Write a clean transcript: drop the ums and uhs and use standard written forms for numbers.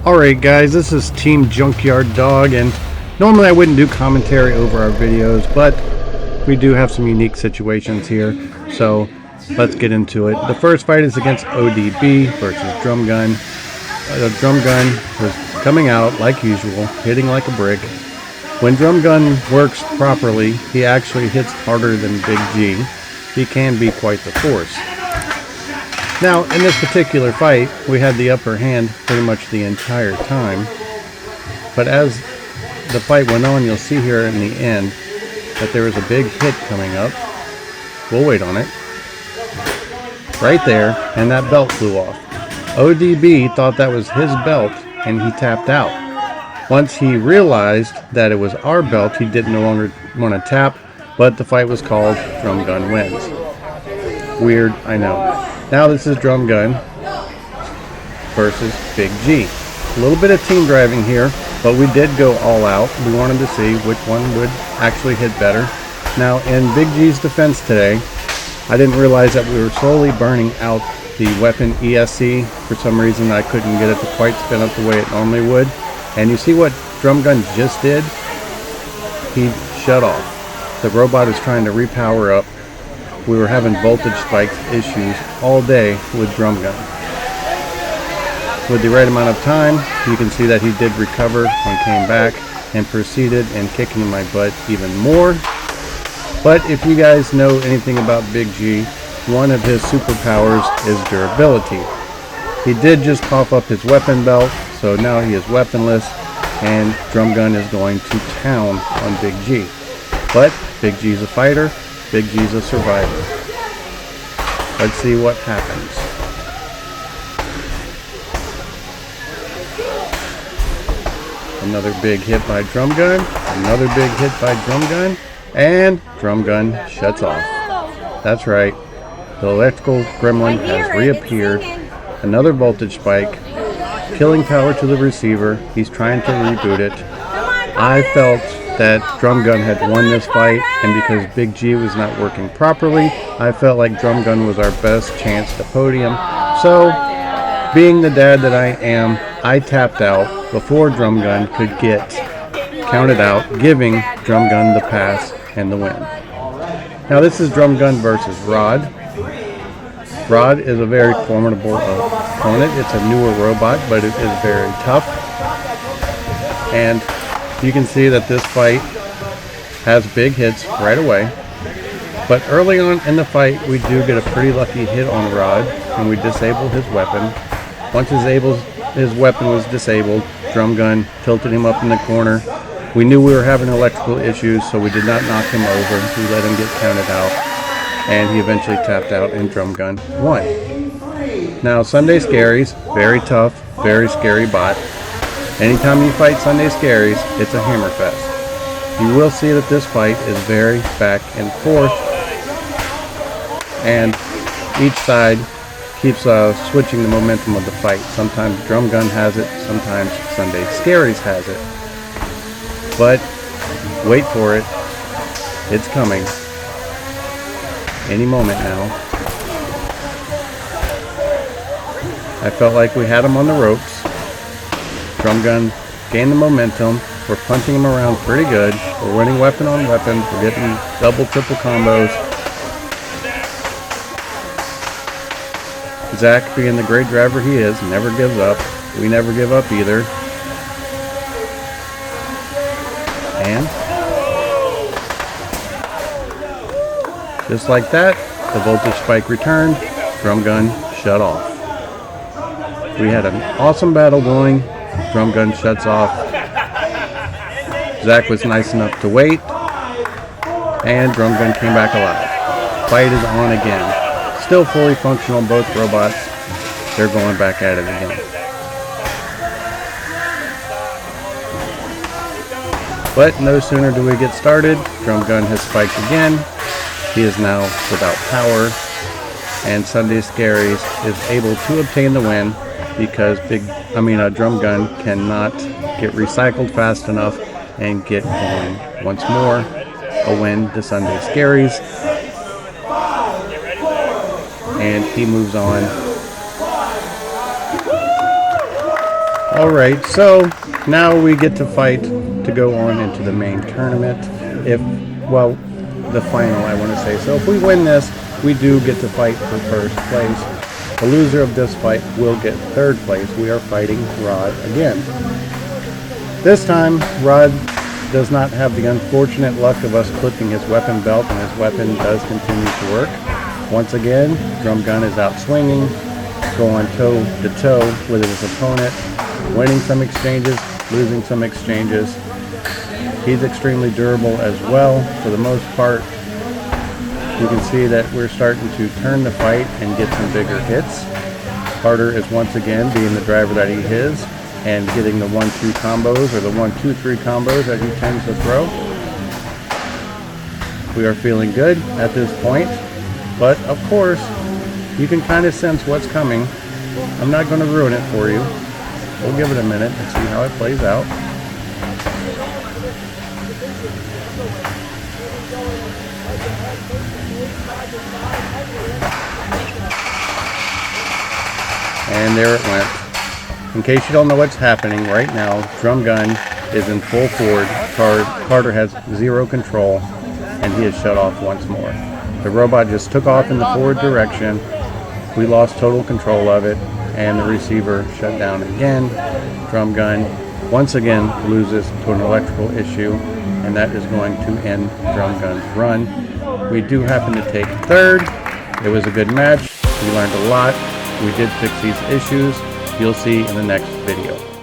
Alright guys, this is Team Junkyard Dog, and normally I wouldn't do commentary over our videos, but we do have some unique situations here, so let's get into it. The first fight is against ODB versus Drum Gun. The Drum Gun was coming out like usual, hitting like a brick. When Drum Gun works properly, he actually hits harder than Big G. He can be quite the force. Now, in this particular fight, we had the upper hand pretty much the entire time. But as the fight went on, you'll see here in the end that there was a big hit coming up. We'll wait on it. Right there, and that belt flew off. ODB thought that was his belt, and he tapped out. Once he realized that it was our belt, he didn't no longer want to tap, but the fight was called. Drum Gun wins. Weird, I know. Now this is Drum Gun versus Big G. A little bit of team driving here, but we did go all out. We wanted to see which one would actually hit better. Now in Big G's defense today, I didn't realize that we were slowly burning out the weapon ESC. For some reason I couldn't get it to quite spin up the way it normally would. And you see what Drum Gun just did? He shut off. The robot is trying to repower up. We were having voltage spike issues all day with Drum Gun. With the right amount of time, you can see that he did recover and came back and proceeded in kicking my butt even more. But if you guys know anything about Big G, one of his superpowers is durability. He did just pop up his weapon belt, so now he is weaponless, and Drum Gun is going to town on Big G. But Big G's a fighter. Big G's a survivor. Let's see what happens. Another big hit by Drum Gun. Another big hit by Drum Gun. And Drum Gun shuts off. That's right. The electrical gremlin has reappeared. Another voltage spike. Killing power to the receiver. He's trying to reboot it. I felt that Drum Gun had won this fight, and because Big G was not working properly, I felt like Drum Gun was our best chance to podium. So, being the dad that I am, I tapped out before Drum Gun could get counted out, giving Drum Gun the pass and the win. Now this is Drum Gun versus Rod. Rod is a very formidable opponent. It's a newer robot, but it is very tough. And you can see that this fight has big hits right away. But early on in the fight, we do get a pretty lucky hit on Rod, and we disable his weapon. Once his weapon was disabled, Drum Gun tilted him up in the corner. We knew we were having electrical issues, so we did not knock him over. We let him get counted out, and he eventually tapped out, and Drum Gun won. Now, Sunday Scaries, very tough, very scary bot. Anytime you fight Sunday Scaries, it's a hammer fest. You will see that this fight is very back and forth, and each side keeps switching the momentum of the fight. Sometimes Drum Gun has it, sometimes Sunday Scaries has it. But wait for it. It's coming. Any moment now. I felt like we had him on the ropes. Drum Gun gained the momentum. We're punching him around pretty good. We're winning weapon on weapon. We're getting double, triple combos. Zach, being the great driver he is, never gives up. We never give up either. And just like that, the voltage spike returned. Drum Gun shut off. We had an awesome battle going. Drum Gun shuts off. Zach was nice enough to wait, and Drum Gun came back alive. Fight is on again. Still fully functional, both robots. They're going back at it again. But no sooner do we get started, Drum Gun has spiked again. He is now without power, and Sunday Scaries is able to obtain the win because Drum Gun cannot get recycled fast enough and get going once more. A win to Sunday Scaries, and he moves on Alright, so now we get to fight to go on into the main tournament. Well, the final, I want to say. So if we win this, we do get to fight for first place. The loser of this fight will get third place. We are fighting Rod again. This time, Rod does not have the unfortunate luck of us clipping his weapon belt, and his weapon does continue to work. Once again, drum gun is out swinging, going toe to toe with his opponent, winning some exchanges, losing some exchanges. He's extremely durable as well. For the most part, you can see that we're starting to turn the fight and get some bigger hits. Carter is once again being the driver that he is and getting the 1-2 combos, or the 1-2-3 combos that he tends to throw. We are feeling good at this point, but of course, you can kind of sense what's coming. I'm not going to ruin it for you. We'll give it a minute and see how it plays out. And there it went. In case you don't know what's happening right now, drum gun is in full forward. Carter has zero control, and he is shut off once more. The robot just took off in the forward direction. We lost total control of it, and the receiver shut down again. Drum gun once again loses to an electrical issue, and that is going to end drum gun's run. We do happen to take third. It was a good match. We learned a lot. We did fix these issues. You'll see in the next video.